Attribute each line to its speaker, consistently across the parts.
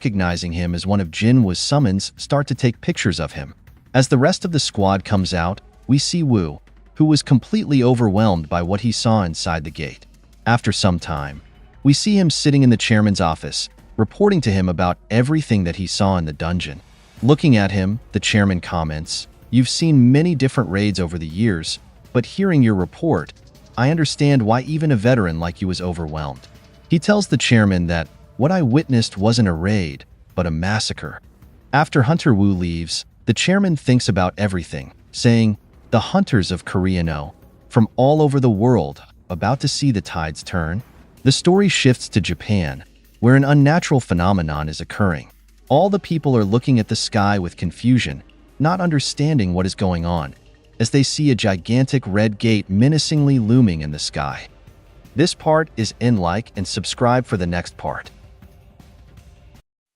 Speaker 1: recognizing him as one of Jinwoo's summons, start to take pictures of him. As the rest of the squad comes out, we see Wu, who was completely overwhelmed by what he saw inside the gate. After some time, we see him sitting in the chairman's office, reporting to him about everything that he saw in the dungeon. Looking at him, the chairman comments, "You've seen many different raids over the years, but hearing your report, I understand why even a veteran like you is overwhelmed." He tells the chairman that what I witnessed wasn't a raid, but a massacre. After Hunter Wu leaves, the chairman thinks about everything, saying, "The hunters of Korea know, from all over the world, about to see the tides turn." The story shifts to Japan, where an unnatural phenomenon is occurring. All the people are looking at the sky with confusion, not understanding what is going on, as they see a gigantic red gate menacingly looming in the sky. This part is in like and subscribe for the next part.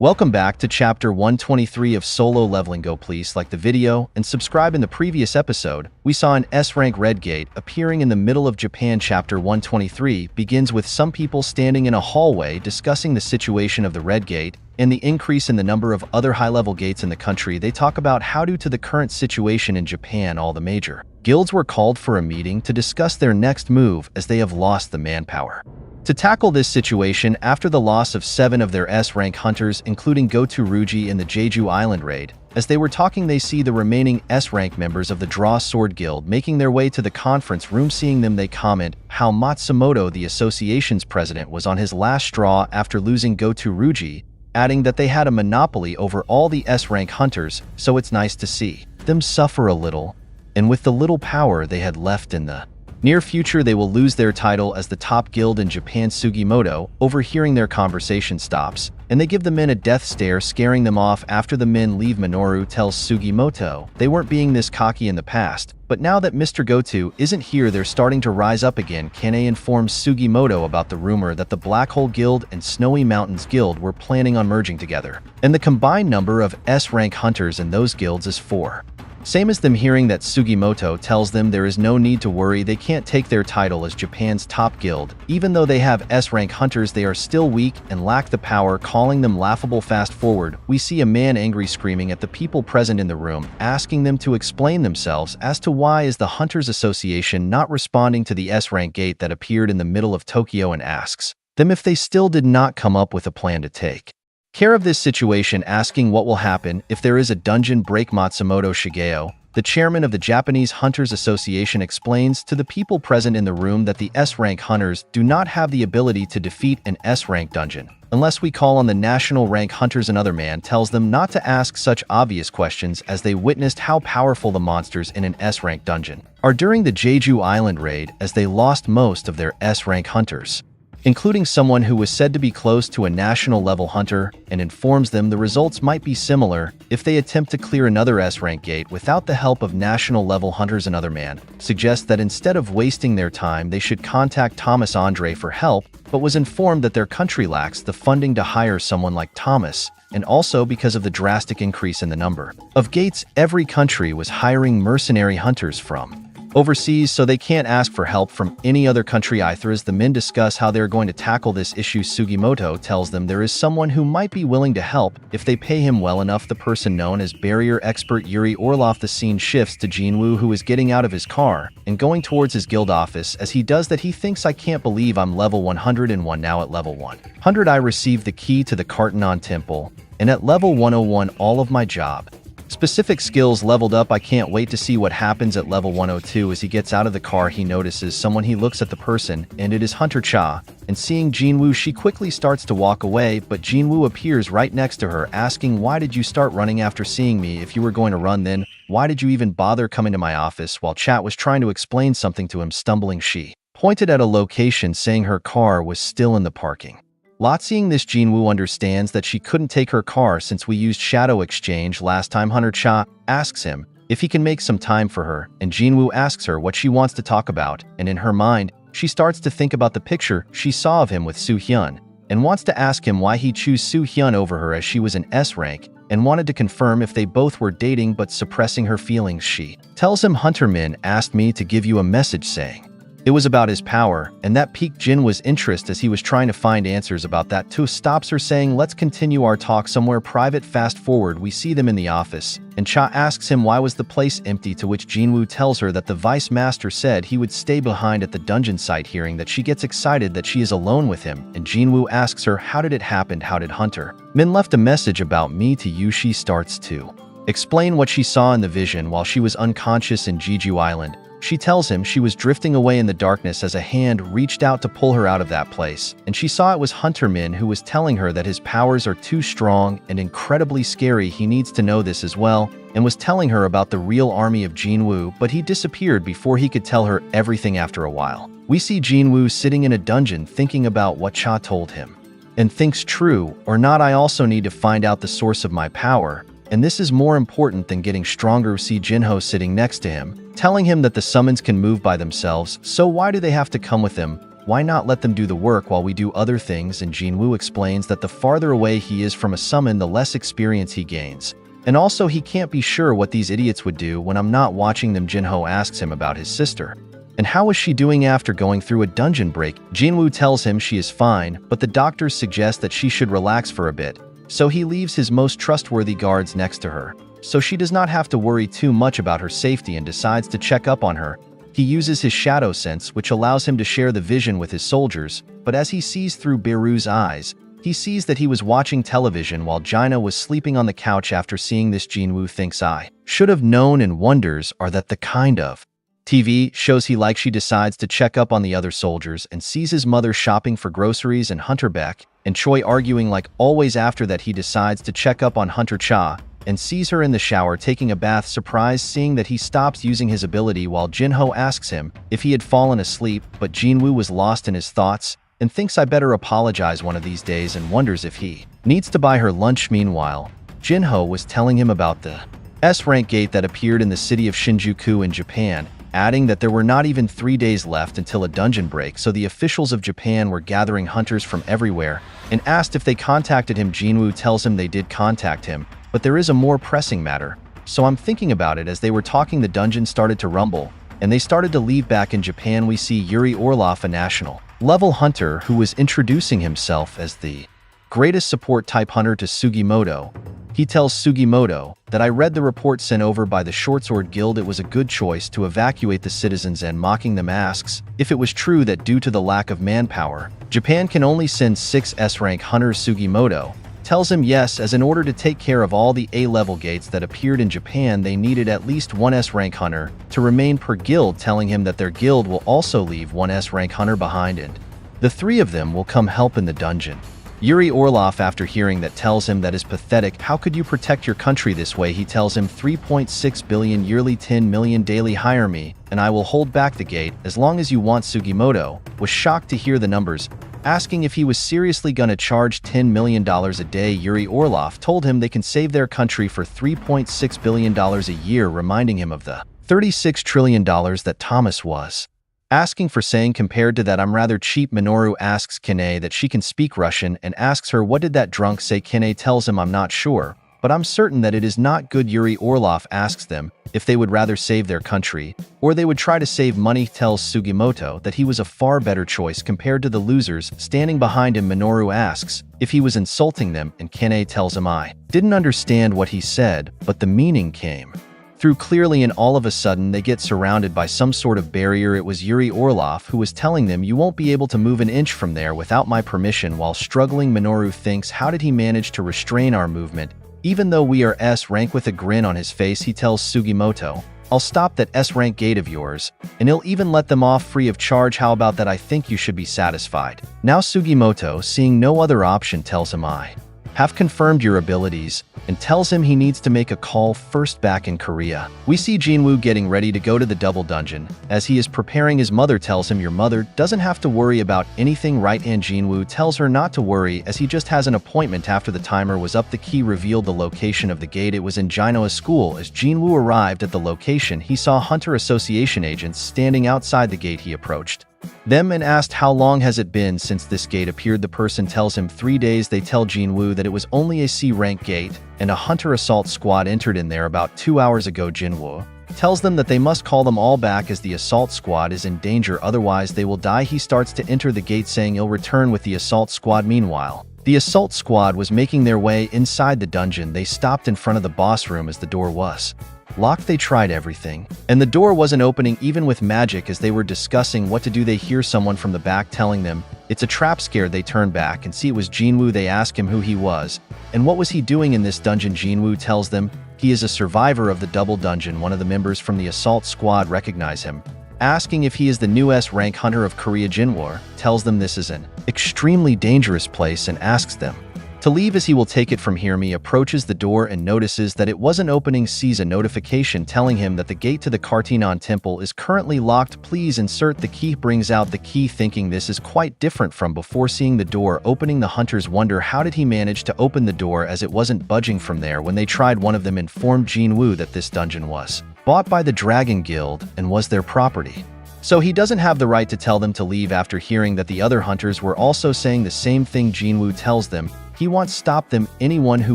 Speaker 1: Welcome back to Chapter 123 of Solo Leveling. Go please like the video and subscribe. In the previous episode, we saw an S-rank red gate appearing in the middle of Japan. Chapter 123 begins with some people standing in a hallway discussing the situation of the red gate and the increase in the number of other high-level gates in the country. They talk about how due to the current situation in Japan, all the major guilds were called for a meeting to discuss their next move as they have lost the manpower. To tackle this situation after the loss of 7 of their S-rank hunters, including Goto Ruji in the Jeju Island raid, as they were talking they see the remaining S-rank members of the Draw Sword Guild making their way to the conference room. Seeing them, they comment how Matsumoto, the association's president, was on his last straw after losing Goto Ruji, adding that they had a monopoly over all the S-rank hunters, so it's nice to see them suffer a little, and with the little power they had left in the near future they will lose their title as the top guild in Japan. Sugimoto, overhearing their conversation, stops, and they give the men a death stare, scaring them off. After the men leave, Minoru tells Sugimoto they weren't being this cocky in the past, but now that Mr. Goto isn't here they're starting to rise up again. Kane informs Sugimoto about the rumor that the Black Hole Guild and Snowy Mountains Guild were planning on merging together, and the combined number of S-rank hunters in those guilds is 4. Same as them hearing that, Sugimoto tells them there is no need to worry, they can't take their title as Japan's top guild. Even though they have S-rank hunters, they are still weak and lack the power, calling them laughable. Fast forward, we see a man angry, screaming at the people present in the room, asking them to explain themselves as to why is the Hunters Association not responding to the S-rank gate that appeared in the middle of Tokyo, and asks them if they still did not come up with a plan to take care of this situation, asking what will happen if there is a dungeon break. Matsumoto Shigeo, the chairman of the Japanese Hunters Association, explains to the people present in the room that the S-rank hunters do not have the ability to defeat an S-rank dungeon unless we call on the national rank hunters. Another man tells them not to ask such obvious questions as they witnessed how powerful the monsters in an S-rank dungeon are during the Jeju Island raid, as they lost most of their S-rank hunters, including someone who was said to be close to a national level hunter, and informs them the results might be similar if they attempt to clear another S-rank gate without the help of national level hunters. Another man suggests that instead of wasting their time they should contact Thomas Andre for help, but was informed that their country lacks the funding to hire someone like Thomas, and also because of the drastic increase in the number of gates every country was hiring mercenary hunters from overseas, so they can't ask for help from any other country either. As the men discuss how they're going to tackle this issue, Sugimoto tells them there is someone who might be willing to help if they pay him well enough, the person known as barrier expert Yuri Orlov. The scene shifts to Jinwoo, who is getting out of his car and going towards his guild office. As he does that, he thinks, "I can't believe I'm level 101 now. At level 100 I received the key to the Kartanon Temple, and at level 101 all of my job specific skills leveled up. I can't wait to see what happens at level 102. As he gets out of the car, he notices someone. He looks at the person, and it is Hunter Cha, and seeing Jinwoo, she quickly starts to walk away, but Jinwoo appears right next to her, asking, "Why did you start running after seeing me? If you were going to run, then why did you even bother coming to my office?" While Chat was trying to explain something to him, stumbling, she pointed at a location, saying her car was still in the parking lot. Seeing this, Jinwoo understands that she couldn't take her car since we used Shadow Exchange last time. Hunter Cha asks him if he can make some time for her, and Jinwoo asks her what she wants to talk about, and in her mind, she starts to think about the picture she saw of him with Soo Hyun, and wants to ask him why he chose Soo Hyun over her, as she was an S rank, and wanted to confirm if they both were dating, but suppressing her feelings. She tells him, "Hunterman asked me to give you a message saying It was about his power, and that piqued Jinwoo's interest as he was trying to find answers about that too. Stops her saying, "Let's continue our talk somewhere private." Fast forward, we see them in the office, and Cha asks him why was the place empty, to which Jinwoo tells her that the vice master said he would stay behind at the dungeon site. Hearing that, she gets excited that she is alone with him, and Jinwoo asks her, "How did it happen? How did Hunter Min left a message about me to you?" She starts to explain what she saw in the vision while she was unconscious in Jeju Island. She tells him she was drifting away in the darkness as a hand reached out to pull her out of that place, and she saw it was Hunter Min who was telling her that his powers are too strong and incredibly scary. He needs to know this as well, and was telling her about the real army of Jinwoo, but he disappeared before he could tell her everything. After a while, we see Jinwoo sitting in a dungeon thinking about what Cha told him, and thinks, true or not, I also need to find out the source of my power, and this is more important than getting stronger. We see Jinho sitting next to him, telling him that the summons can move by themselves, so why do they have to come with him? Why not let them do the work while we do other things? And Jinwoo explains that the farther away he is from a summon, the less experience he gains. And also, he can't be sure what these idiots would do when I'm not watching them. Jinho asks him about his sister, and how is she doing after going through a dungeon break? Jinwoo tells him she is fine, but the doctors suggest that she should relax for a bit. So he leaves his most trustworthy guards next to her, so she does not have to worry too much about her safety, and decides to check up on her. He uses his shadow sense, which allows him to share the vision with his soldiers, but as he sees through Biru's eyes, he sees that he was watching television while Jaina was sleeping on the couch. After seeing this, Jinwoo thinks, I should have known, and wonders are that the kind of TV shows he likes. She decides to check up on the other soldiers and sees his mother shopping for groceries and Hunter Beck and Choi arguing like always. After that, he decides to check up on Hunter Cha and sees her in the shower taking a bath. Surprised seeing that he stops using his ability while Jinho asks him if he had fallen asleep, but Jinwoo was lost in his thoughts and thinks I better apologize one of these days, and wonders if he needs to buy her lunch. Meanwhile, Jinho was telling him about the S-rank gate that appeared in the city of Shinjuku in Japan, adding that there were not even 3 days left until a dungeon break, so the officials of Japan were gathering hunters from everywhere, and asked if they contacted him. Jinwoo tells him they did contact him, but there is a more pressing matter, so I'm thinking about it. As they were talking, the dungeon started to rumble, and they started to leave. Back in Japan, we see Yuri Orlov, a national level hunter who was introducing himself as the greatest support type hunter to Sugimoto. He tells Sugimoto that I read the report sent over by the Shortsword Guild. It was a good choice to evacuate the citizens, and mocking them asks if it was true that due to the lack of manpower, Japan can only send 6 S-rank hunters. Sugimoto tells him yes, as in order to take care of all the A-level gates that appeared in Japan, they needed at least 1 S-rank hunter to remain per guild, telling him that their guild will also leave 1 S-rank hunter behind, and the 3 of them will come help in the dungeon. Yuri Orlov, after hearing that, tells him that is pathetic. How could you protect your country this way? He tells him 3.6 billion yearly, 10 million daily. Hire me, and I will hold back the gate as long as you want. Sugimoto was shocked to hear the numbers, asking if he was seriously gonna charge $10 million a day. Yuri Orlov told him they can save their country for $3.6 billion a year, reminding him of the $36 trillion that Thomas was asking for, saying compared to that I'm rather cheap. Minoru asks Kine that she can speak Russian and asks her what did that drunk say. Kine tells him I'm not sure, but I'm certain that it is not good. Yuri Orlov asks them if they would rather save their country or they would try to save money. Tells Sugimoto that he was a far better choice compared to the losers standing behind him. Minoru asks if he was insulting them, and Kine tells him I didn't understand what he said, but the meaning came through clearly. And all of a sudden they get surrounded by some sort of barrier. It was Yuri Orlov who was telling them you won't be able to move an inch from there without my permission. While struggling, Minoru thinks how did he manage to restrain our movement even though we are S-rank? With a grin on his face, he tells Sugimoto, I'll stop that S-rank gate of yours, and he'll even let them off free of charge. How about that? I think you should be satisfied. Now Sugimoto, seeing no other option, tells him I have confirmed your abilities, and tells him he needs to make a call first. Back in Korea, we see Jinwoo getting ready to go to the double dungeon. As he is preparing, his mother tells him your mother doesn't have to worry about anything, right? And Jinwoo tells her not to worry as he just has an appointment. After the timer was up, the key revealed the location of the gate. It was in Jinoa's school. As Jinwoo arrived at the location, he saw Hunter Association agents standing outside the gate. He approached them and asked how long has it been since this gate appeared. The person tells him 3 days. They tell Jinwoo that it was only a C-rank gate and a hunter assault squad entered in there about 2 hours ago. Jinwoo tells them that they must call them all back as the assault squad is in danger, otherwise they will die. He starts to enter the gate saying he'll return with the assault squad. Meanwhile, the assault squad was making their way inside the dungeon. They stopped in front of the boss room as the door was locked. They tried everything, and the door wasn't opening even with magic. As they were discussing what to do, they hear someone from the back telling them it's a trap. Scared, they turn back and see it was Jinwoo. They ask him who he was and what was he doing in this dungeon. Jinwoo tells them he is a survivor of the double dungeon. One of the members from the assault squad recognize him, asking if he is the new S-rank hunter of Korea. Jinwoo tells them this is an extremely dangerous place and asks them to leave as he will take it from here. Me approaches the door and notices that it wasn't opening, sees a notification telling him that the gate to the Kartinon temple is currently locked. Please insert the key. Brings out the key, thinking this is quite different from before. Seeing the door opening, the hunters wonder how did he manage to open the door as it wasn't budging from there. When they tried, one of them informed Jinwoo that this dungeon was bought by the Dragon Guild and was their property, so he doesn't have the right to tell them to leave. After hearing that the other hunters were also saying the same thing, Jinwoo tells them he wants to stop them. Anyone who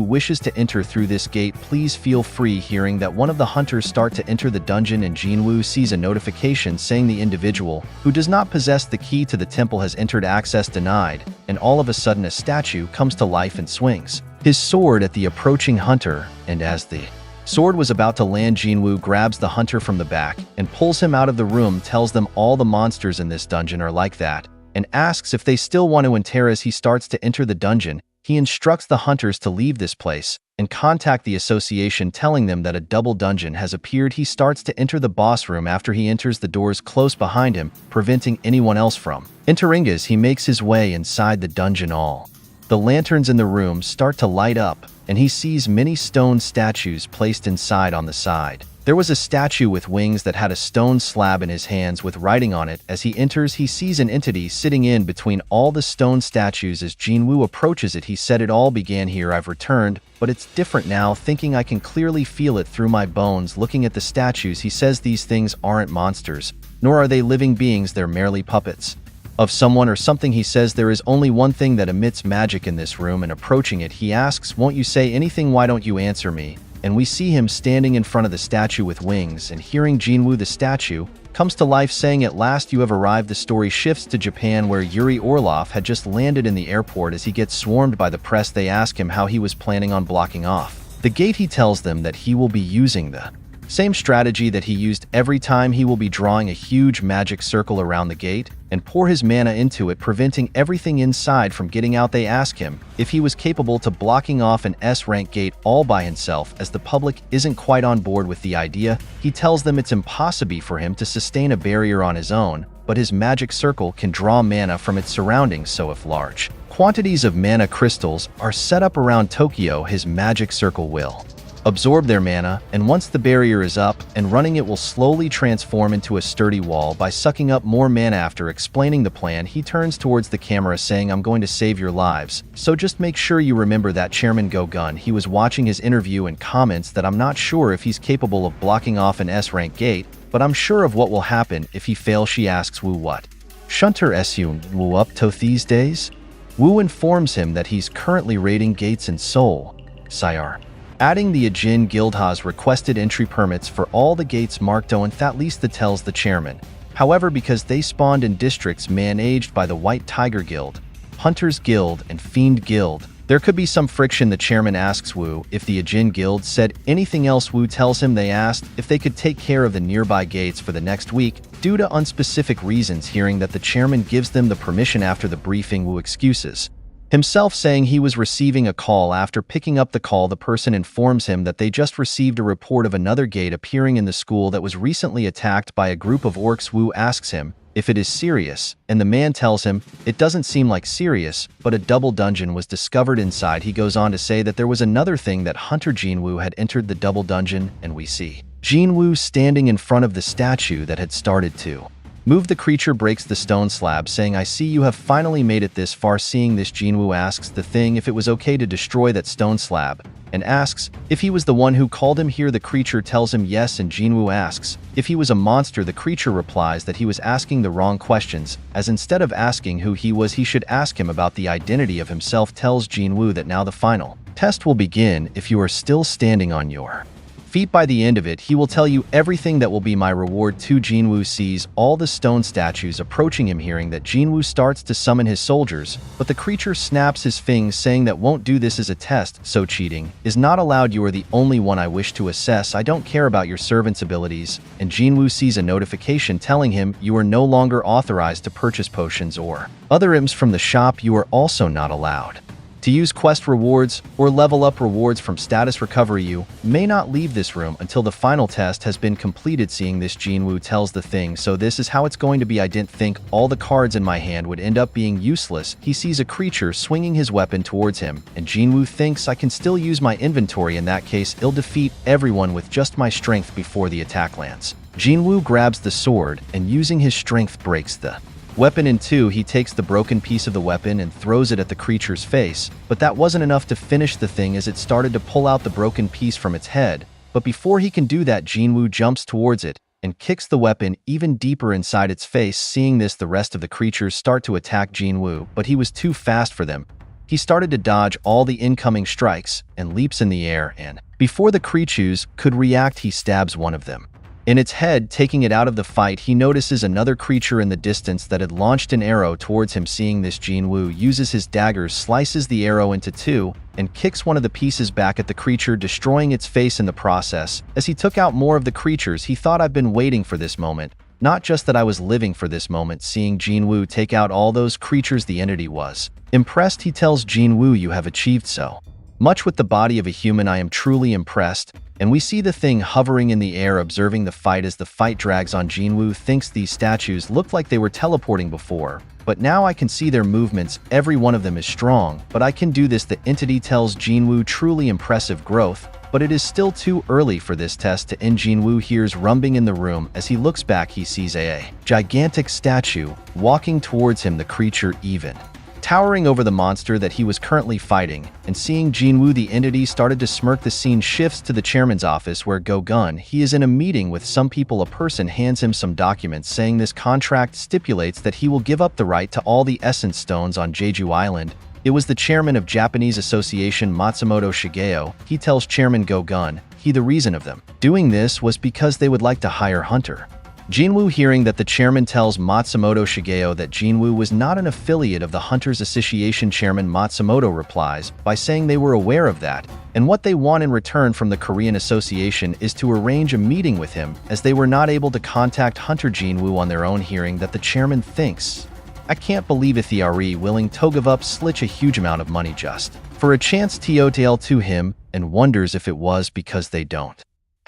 Speaker 1: wishes to enter through this gate, please feel free. Hearing that one of the hunters start to enter the dungeon, and Jinwoo sees a notification saying the individual who does not possess the key to the temple has entered, access denied, and all of a sudden a statue comes to life and swings his sword at the approaching hunter, and as the sword was about to land, Jinwoo grabs the hunter from the back and pulls him out of the room, tells them all the monsters in this dungeon are like that, and asks if they still want to enter. As he starts to enter the dungeon, he instructs the hunters to leave this place and contact the association, telling them that a double dungeon has appeared. He starts to enter the boss room. After he enters, the doors close behind him, preventing anyone else from entering. As he makes his way inside the dungeon, all the lanterns in the room start to light up, and he sees many stone statues placed inside. On the side, there was a statue with wings that had a stone slab in his hands with writing on it. As he enters, he sees an entity sitting in between all the stone statues. As Jinwoo approaches it, he said, "It all began here. I've returned, but it's different now, thinking I can clearly feel it through my bones." Looking at the statues, he says these things aren't monsters, nor are they living beings. They're merely puppets of someone or something. He says there is only one thing that emits magic in this room, and approaching it, he asks, "Won't you say anything? Why don't you answer me?" And we see him standing in front of the statue with wings, and hearing Jinwoo, the statue comes to life, saying, "At last you have arrived." The story shifts to Japan, where Yuri Orlov had just landed in the airport. As he gets swarmed by the press, they ask him how he was planning on blocking off the gate. He tells them that he will be using the same strategy that he used every time. He will be drawing a huge magic circle around the gate and pour his mana into it, preventing everything inside from getting out. They ask him if he was capable to blocking off an S-rank gate all by himself. As the public isn't quite on board with the idea, he tells them it's impossible for him to sustain a barrier on his own, but his magic circle can draw mana from its surroundings, so if large quantities of mana crystals are set up around Tokyo, his magic circle will absorb their mana, and once the barrier is up and running, it will slowly transform into a sturdy wall by sucking up more mana. After explaining the plan, he turns towards the camera saying, "I'm going to save your lives, so just make sure you remember that." Chairman Go-Gun, he was watching his interview and comments that, "I'm not sure if he's capable of blocking off an S-rank gate, but I'm sure of what will happen if he fails." She asks Wu what Shunter Esun Wu up to these days. Wu informs him that he's currently raiding gates in Seoul, Sayar, adding the Ajin Guild has requested entry permits for all the gates marked O, and that least that tells the chairman. However, because they spawned in districts managed by the White Tiger Guild, Hunters Guild, and Fiend Guild, there could be some friction. The chairman asks Wu if the Ajin Guild said anything else. Wu tells him they asked if they could take care of the nearby gates for the next week due to unspecific reasons. Hearing that the chairman gives them the permission after the briefing, Wu excuses himself, saying he was receiving a call. After picking up the call, the person informs him that they just received a report of another gate appearing in the school that was recently attacked by a group of orcs. Wu asks him if it is serious, and the man tells him it doesn't seem like serious, but a double dungeon was discovered inside. He goes on to say that there was another thing, that Hunter Jinwoo had entered the double dungeon, and we see Jinwoo standing in front of the statue that had started to move. The creature breaks the stone slab, saying, "I see you have finally made it this far." Seeing this, Jinwoo asks the thing if it was okay to destroy that stone slab, and asks if he was the one who called him here. The creature tells him yes, and Jinwoo asks if he was a monster. The creature replies that he was asking the wrong questions, as instead of asking who he was, he should ask him about the identity of himself. Tells Jinwoo that now the final test will begin if you are still standing on your Feet by the end of it, he will tell you everything that will be my reward too. Jinwoo sees all the stone statues approaching him. Hearing that, Jinwoo starts to summon his soldiers, but the creature snaps his fangs, saying that won't do. This is a test, so cheating is not allowed. You are the only one I wish to assess. I don't care about your servant's abilities. And Jinwoo sees a notification telling him you are no longer authorized to purchase potions or other items from the shop. You are also not allowed to use quest rewards or level up rewards from status recovery. You may not leave this room until the final test has been completed. Seeing this, Jinwoo tells the thing, so this is how it's going to be. I didn't think all the cards in my hand would end up being useless. He sees a creature swinging his weapon towards him, and Jinwoo thinks I can still use my inventory. In that case, I'll defeat everyone with just my strength before the attack lands. Jinwoo grabs the sword and using his strength breaks the weapon in two. He takes the broken piece of the weapon and throws it at the creature's face, but that wasn't enough to finish the thing as it started to pull out the broken piece from its head. But before he can do that, Jinwoo jumps towards it and kicks the weapon even deeper inside its face. Seeing this, the rest of the creatures start to attack Jinwoo, but he was too fast for them. He started to dodge all the incoming strikes and leaps in the air, and before the creatures could react, he stabs one of them in its head, taking it out of the fight. He notices another creature in the distance that had launched an arrow towards him. Seeing this, Jinwoo uses his dagger, slices the arrow into two, and kicks one of the pieces back at the creature, destroying its face in the process. As he took out more of the creatures, he thought, I've been waiting for this moment. Not just that, I was living for this moment. Seeing Jinwoo take out all those creatures, the entity was impressed. He tells Jinwoo, you have achieved so much with the body of a human. I am truly impressed. And we see the thing hovering in the air, observing the fight. As the fight drags on, Jinwoo thinks these statues looked like they were teleporting before, but now I can see their movements. Every one of them is strong, but I can do this. The entity tells Jinwoo, truly impressive growth, but it is still too early for this test to end. Jinwoo hears rumbling in the room. As he looks back, he sees a gigantic statue walking towards him, the creature even towering over the monster that he was currently fighting. And seeing Jinwoo, the entity started to smirk. The scene shifts to the chairman's office where Go-gun, he is in a meeting with some people. A person hands him some documents saying this contract stipulates that he will give up the right to all the essence stones on Jeju Island. It was the chairman of Japanese Association, Matsumoto Shigeo. He tells Chairman Go-gun the reason of them doing this was because they would like to hire Hunter. Jinwoo, hearing that the chairman tells Matsumoto Shigeo that Jinwoo was not an affiliate of the Hunters Association, Chairman Matsumoto replies by saying they were aware of that, and what they want in return from the Korean Association is to arrange a meeting with him, as they were not able to contact Hunter. Jinwoo on their own, hearing that the chairman thinks, I can't believe if they are willing to give up such a huge amount of money just for a chance to tell to him, and wonders if it was because they don't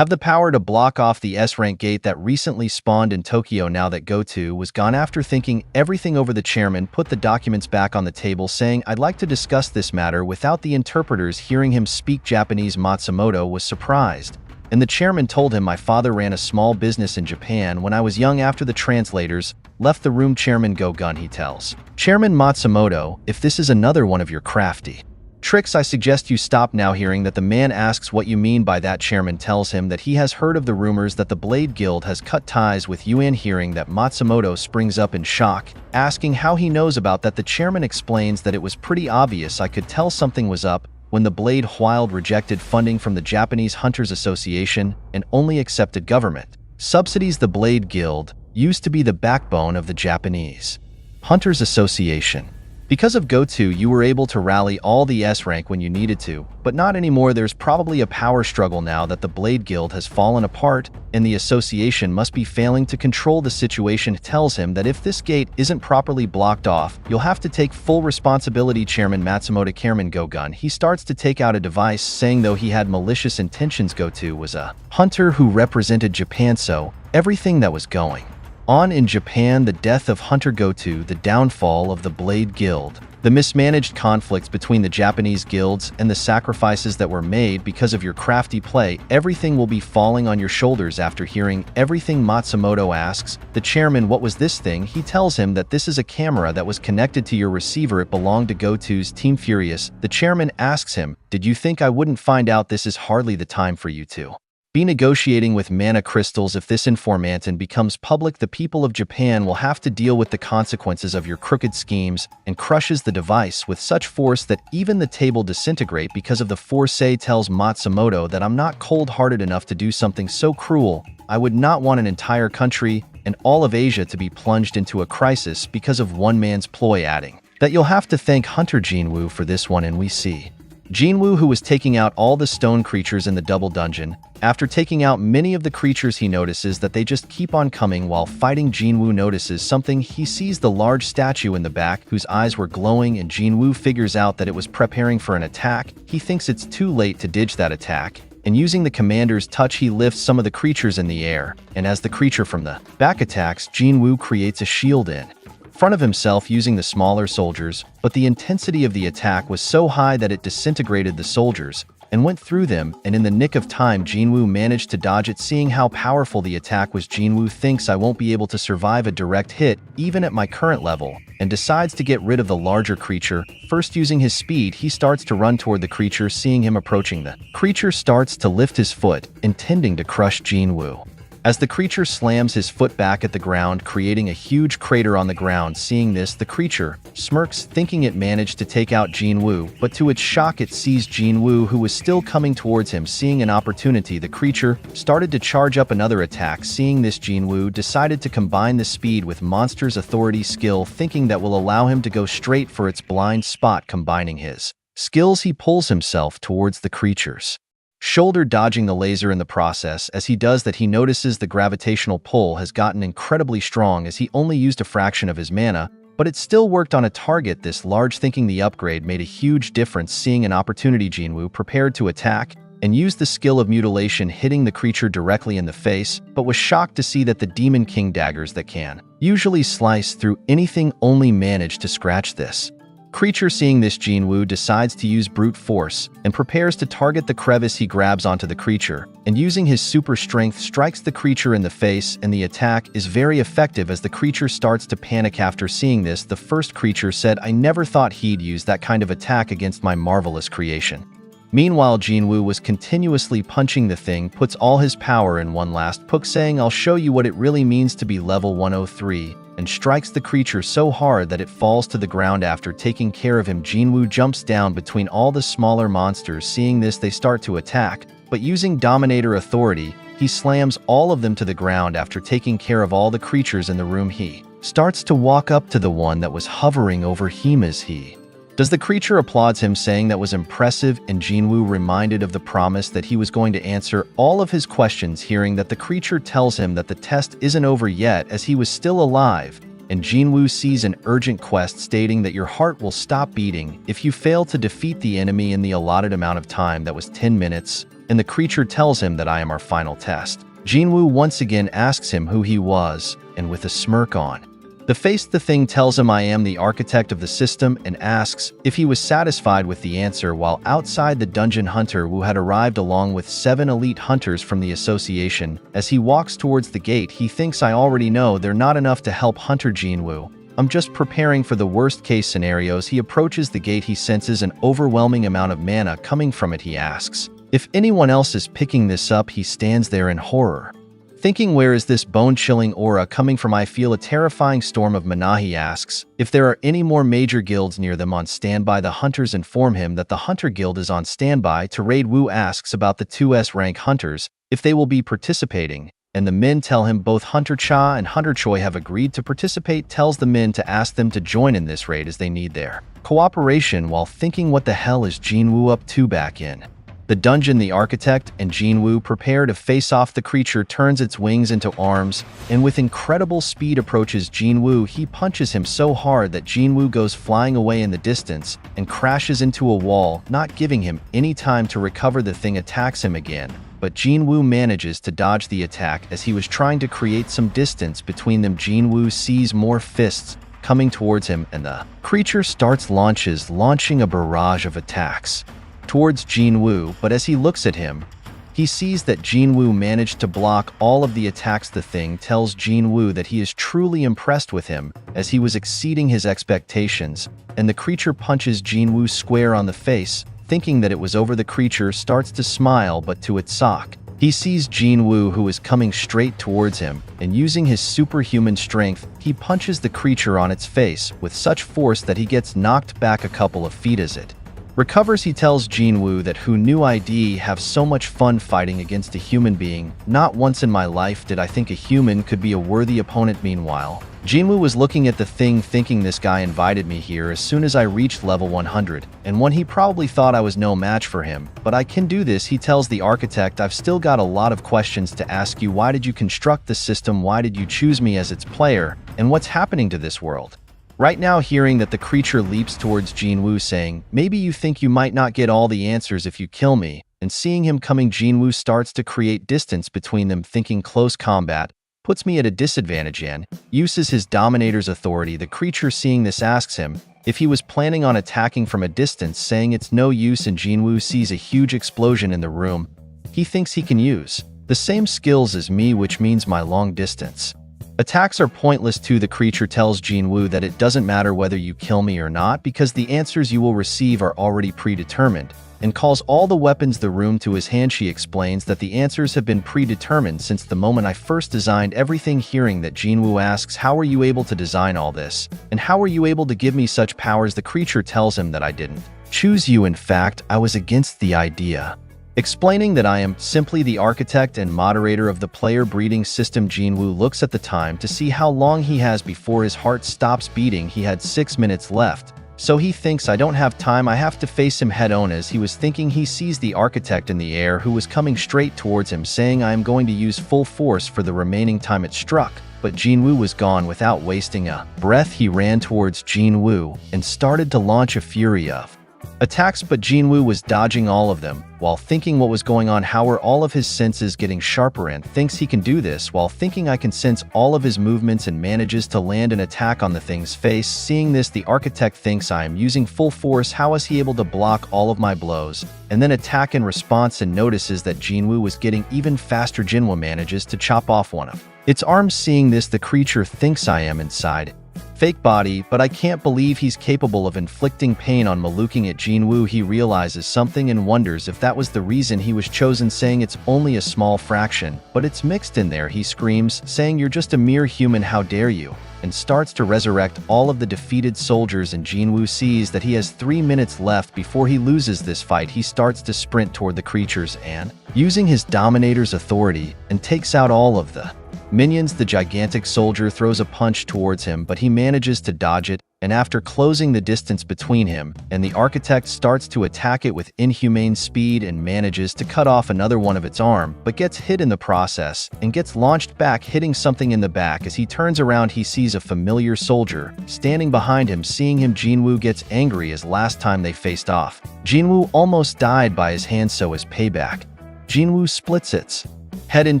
Speaker 1: have the power to block off the S-rank gate that recently spawned in Tokyo. Now that Go-to was gone, after thinking everything over, the chairman put the documents back on the table, saying, I'd like to discuss this matter without the interpreters. Hearing him speak Japanese, Matsumoto was surprised, and the chairman told him, my father ran a small business in Japan when I was young. After the translators left the room, Chairman Go-gun, he tells Chairman Matsumoto, if this is another one of your crafty tricks, I suggest you stop now. Hearing that, the man asks what you mean by that. Chairman tells him that he has heard of the rumors that the Blade Guild has cut ties with Yuan. Hearing that, Matsumoto springs up in shock, asking how he knows about that. The chairman explains that it was pretty obvious. I could tell something was up when the Blade Guild rejected funding from the Japanese Hunters Association and only accepted government subsidies. The Blade Guild used to be the backbone of the Japanese Hunters Association. Because of Go-to, you were able to rally all the S-rank when you needed to, but not anymore. There's probably a power struggle now that the Blade Guild has fallen apart, and the association must be failing to control the situation. Tells him that if this gate isn't properly blocked off, you'll have to take full responsibility. Chairman Matsumoto, Chairman Go-gun, he starts to take out a device, saying though he had malicious intentions, Go-to was a hunter who represented Japan, so everything that was going on in Japan, the death of Hunter Go-to, the downfall of the Blade Guild, the mismanaged conflicts between the Japanese guilds, and the sacrifices that were made because of your crafty play, everything will be falling on your shoulders. After hearing everything, Matsumoto asks the chairman, what was this thing? He tells him that this is a camera that was connected to your receiver. It belonged to Go-to's team. Furious, the chairman asks him, did you think I wouldn't find out? This is hardly the time for you to be negotiating with mana crystals. If this information becomes public, the people of Japan will have to deal with the consequences of your crooked schemes, and crushes the device with such force that even the table disintegrate. Because of the force, tells Matsumoto that I'm not cold-hearted enough to do something so cruel. I would not want an entire country and all of Asia to be plunged into a crisis because of one man's ploy, adding that you'll have to thank Hunter Jinwoo for this one. And we see Jinwoo, who was taking out all the stone creatures in the double dungeon. After taking out many of the creatures, he notices that they just keep on coming while fighting. Jinwoo notices something. He sees the large statue in the back whose eyes were glowing, and Jinwoo figures out that it was preparing for an attack. He thinks it's too late to ditch that attack, and using the commander's touch, he lifts some of the creatures in the air, and as the creature from the back attacks, Jinwoo creates a shield in front of himself using the smaller soldiers, but the intensity of the attack was so high that it disintegrated the soldiers and went through them, and in the nick of time Jinwoo managed to dodge it. Seeing how powerful the attack was, Jinwoo thinks, I won't be able to survive a direct hit even at my current level, and decides to get rid of the larger creature. First, using his speed, he starts to run toward the creature. Seeing him approaching, the creature starts to lift his foot, intending to crush Jinwoo. As the creature slams his foot back at the ground, creating a huge crater on the ground. Seeing this, the creature smirks, thinking it managed to take out Jinwoo, but to its shock it sees Jinwoo, who was still coming towards him. Seeing an opportunity, the creature started to charge up another attack. Seeing this, Jinwoo decided to combine the speed with Monster's authority skill, thinking that will allow him to go straight for its blind spot. Combining his skills, he pulls himself towards the creature's shoulder, dodging the laser in the process. As he does that, he notices the gravitational pull has gotten incredibly strong, as he only used a fraction of his mana, but it still worked on a target this large, thinking the upgrade made a huge difference. Seeing an opportunity, Jinwoo prepared to attack and used the skill of mutilation, hitting the creature directly in the face, but was shocked to see that the Demon King daggers that can usually slice through anything only managed to scratch this creature. Seeing this, Jinwoo decides to use brute force and prepares to target the crevice. He grabs onto the creature and using his super strength strikes the creature in the face, and the attack is very effective as the creature starts to panic. After seeing this, the first creature said, I never thought he'd use that kind of attack against my marvelous creation. Meanwhile, Jinwoo was continuously punching the thing, puts all his power in one last push, saying, I'll show you what it really means to be level 103, and strikes the creature so hard that it falls to the ground. After taking care of him, Jinwoo jumps down between all the smaller monsters. Seeing this, they start to attack, but using Dominator authority, he slams all of them to the ground. After taking care of all the creatures in the room, he starts to walk up to the one that was hovering over him. As he does, the creature applauds him, saying that was impressive, and Jinwoo reminded of the promise that he was going to answer all of his questions. Hearing that, the creature tells him that the test isn't over yet, as he was still alive, and Jinwoo sees an urgent quest stating that your heart will stop beating if you fail to defeat the enemy in the allotted amount of time, that was 10 minutes, and the creature tells him that I am our final test. Jinwoo once again asks him who he was, and with a smirk on the face, the thing tells him I am the architect of the system, and asks if he was satisfied with the answer. While outside the dungeon, Hunter Wu had arrived along with 7 elite hunters from the association. As he walks towards the gate, he thinks, I already know they're not enough to help Hunter Jinwoo. I'm just preparing for the worst case scenarios. He approaches the gate. He senses an overwhelming amount of mana coming from it. He asks if anyone else is picking this up. He stands there in horror, thinking, where is this bone-chilling aura coming from? I feel a terrifying storm of mana. He asks if there are any more major guilds near them on standby. The hunters inform him that the Hunter Guild is on standby to raid. Wu asks about the 2S rank hunters, if they will be participating, and the men tell him both Hunter Cha and Hunter Choi have agreed to participate. Tells the men to ask them to join in this raid as they need their cooperation. While thinking, what the hell is Jinwoo up to back in the dungeon? The architect and Jinwoo prepare to face off. The creature turns its wings into arms and with incredible speed approaches Jinwoo. He punches him so hard that Jinwoo goes flying away in the distance and crashes into a wall, not giving him any time to recover. The thing attacks him again, but Jinwoo manages to dodge the attack. As he was trying to create some distance between them, Jinwoo sees more fists coming towards him, and the creature starts launching a barrage of attacks towards Jinwoo. But as he looks at him, he sees that Jinwoo managed to block all of the attacks. The thing tells Jinwoo that he is truly impressed with him, as he was exceeding his expectations, and the creature punches Jinwoo square on the face. Thinking that it was over, the creature starts to smile, but to its shock, He sees Jinwoo, who is coming straight towards him, and using his superhuman strength, he punches the creature on its face with such force that he gets knocked back a couple of feet as it recovers. He tells Jinwoo that who knew I'd have so much fun fighting against a human being. Not once in my life did I think a human could be a worthy opponent. Meanwhile, Jinwoo was looking at the thing thinking this guy invited me here as soon as I reached level 100, and when he probably thought I was no match for him. But I can do this, he tells the architect. I've still got a lot of questions to ask you. Why did you construct the system? Why did you choose me as its player? And what's happening to this world? Right now, hearing that the creature leaps towards Jinwoo saying, maybe you think you might not get all the answers if you kill me, and seeing him coming, Jinwoo starts to create distance between them, thinking close combat puts me at a disadvantage and uses his dominator's authority. The creature seeing this asks him if he was planning on attacking from a distance, saying it's no use, and Jinwoo sees a huge explosion in the room. He thinks he can use the same skills as me, which means my long distance attacks are pointless too. The creature tells Jinwoo that it doesn't matter whether you kill me or not because the answers you will receive are already predetermined, and calls all the weapons the room to his hand. She explains that the answers have been predetermined since the moment I first designed everything. Hearing that, Jinwoo asks, how were you able to design all this? And how were you able to give me such powers? The creature tells him that I didn't choose you. In fact, I was against the idea. Explaining that I am simply the architect and moderator of the player breeding system. Jinwoo looks at the time to see how long he has before his heart stops beating. He had 6 minutes left. So he thinks, I don't have time, I have to face him head on. As he was thinking, he sees the architect in the air who was coming straight towards him, saying, I am going to use full force for the remaining time. It struck, but Jinwoo was gone. Without wasting a breath, he ran towards Jinwoo and started to launch a fury of attacks, but Jinwoo was dodging all of them. While thinking what was going on, how are all of his senses getting sharper, and thinks he can do this. While thinking, I can sense all of his movements, and manages to land an attack on the thing's face. Seeing this, the architect thinks I am using full force. How is he able to block all of my blows and then attack in response, and notices that Jinwoo was getting even faster. Jinwoo manages to chop off one of its arms. Seeing this, the creature thinks I am inside fake body, but I can't believe he's capable of inflicting pain on me. Looking at Jinwoo, he realizes something and wonders if that was the reason he was chosen, saying it's only a small fraction, but it's mixed in there. He screams, saying you're just a mere human, how dare you, and starts to resurrect all of the defeated soldiers. And Jinwoo sees that he has 3 minutes left before he loses this fight. He starts to sprint toward the creatures and, using his dominator's authority, and takes out all of the minions. The gigantic soldier throws a punch towards him, but he manages to dodge it, and after closing the distance between him and the architect, starts to attack it with inhumane speed and manages to cut off another one of its arm, but gets hit in the process and gets launched back, hitting something in the back. As he turns around, he sees a familiar soldier standing behind him. Seeing him, Jinwoo gets angry, as last time they faced off, Jinwoo almost died by his hand, so as payback, Jinwoo splits its head in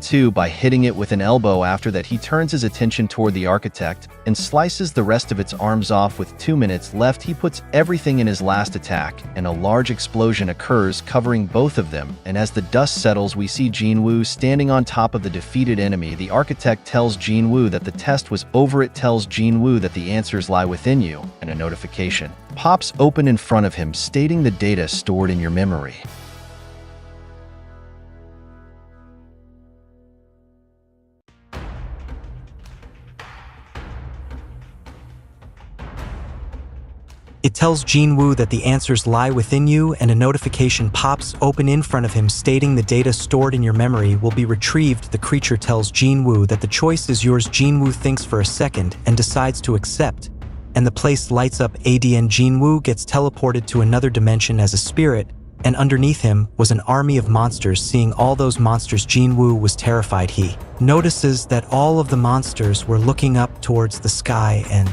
Speaker 1: two by hitting it with an elbow. After that, he turns his attention toward the architect and slices the rest of its arms off. With 2 minutes left, he puts everything in his last attack, and a large explosion occurs, covering both of them. And as the dust settles, we see Jinwoo standing on top of the defeated enemy. The architect tells Jinwoo that the test was over. It tells Jinwoo that the answers lie within you, and a notification pops open in front of him, stating the data stored in your memory.
Speaker 2: It tells Jinwoo that the answers lie within you, and a notification pops open in front of him stating the data stored in your memory will be retrieved. The creature tells Jinwoo that the choice is yours. Jinwoo thinks for a second and decides to accept, and the place lights up. And Jinwoo gets teleported to another dimension as a spirit, and underneath him was an army of monsters. Seeing all those monsters, Jinwoo was terrified. He notices that all of the monsters were looking up towards the sky and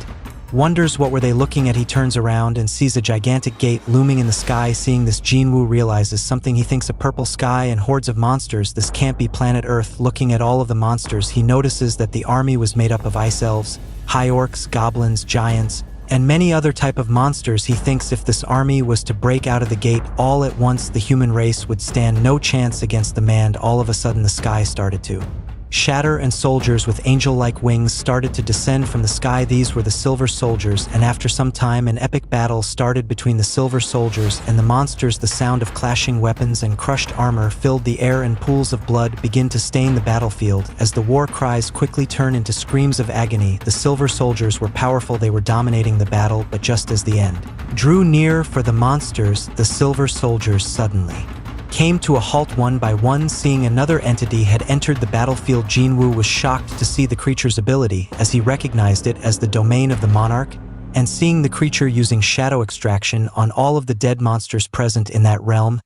Speaker 2: wonders what were they looking at. He turns around and sees a gigantic gate looming in the sky. Seeing this, Jinwoo realizes something. He thinks a purple sky and hordes of monsters. This can't be planet Earth. Looking at all of the monsters, he notices that the army was made up of ice elves, high orcs, goblins, giants, and many other type of monsters. He thinks if this army was to break out of the gate all at once, the human race would stand no chance against the man. All of a sudden, the sky started to Shatter and soldiers with angel-like wings started to descend from the sky. These were the Silver Soldiers, and after some time an epic battle started between the Silver Soldiers and the monsters. The sound of clashing weapons and crushed armor filled the air, and pools of blood began to stain the battlefield. As the war cries quickly turn into screams of agony, the Silver Soldiers were powerful. They were dominating the battle, but just as the end drew near for the monsters, the Silver Soldiers suddenly came to a halt. One by one, seeing another entity had entered the battlefield. Jinwoo was shocked to see the creature's ability, as he recognized it as the domain of the monarch, and seeing the creature using shadow extraction on all of the dead monsters present in that realm,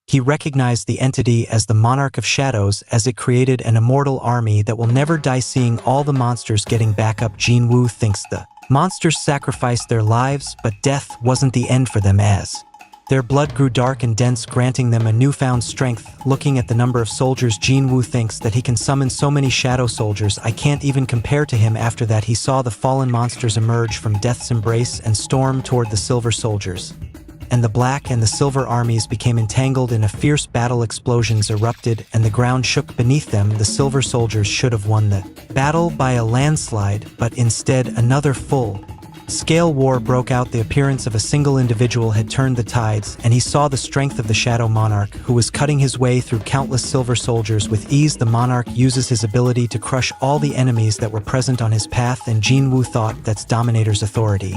Speaker 2: he recognized the entity as the Monarch of Shadows, as it created an immortal army that will never die. Seeing all the monsters getting back up, Jinwoo thinks the monsters sacrificed their lives, but death wasn't the end for them, as their blood grew dark and dense, granting them a newfound strength. Looking at the number of soldiers, Jinwoo thinks that he can summon so many shadow soldiers. I can't even compare to him. After that, he saw the fallen monsters emerge from death's embrace and storm toward the Silver Soldiers. And the black and the silver armies became entangled in a fierce battle. Explosions erupted and the ground shook beneath them. The Silver Soldiers should have won the battle by a landslide, but instead another full-scale war broke out. The appearance of a single individual had turned the tides, and he saw the strength of the Shadow Monarch, who was cutting his way through countless Silver Soldiers with ease. The monarch uses his ability to crush all the enemies that were present on his path, and Jinwoo thought that's Dominator's authority.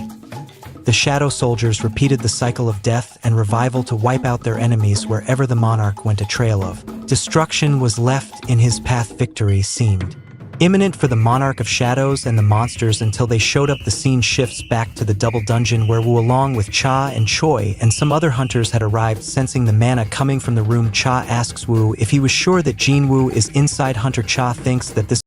Speaker 2: The Shadow Soldiers repeated the cycle of death and revival to wipe out their enemies wherever the monarch went. A trail of destruction was left in his path. Victory seemed imminent for the Monarch of Shadows and the monsters until they showed up. The scene shifts back to the double dungeon where Wu, along with Cha and Choi and some other hunters, had arrived. Sensing the mana coming from the room, Cha asks Wu if he was sure that Jinwoo is inside. Hunter Cha thinks that this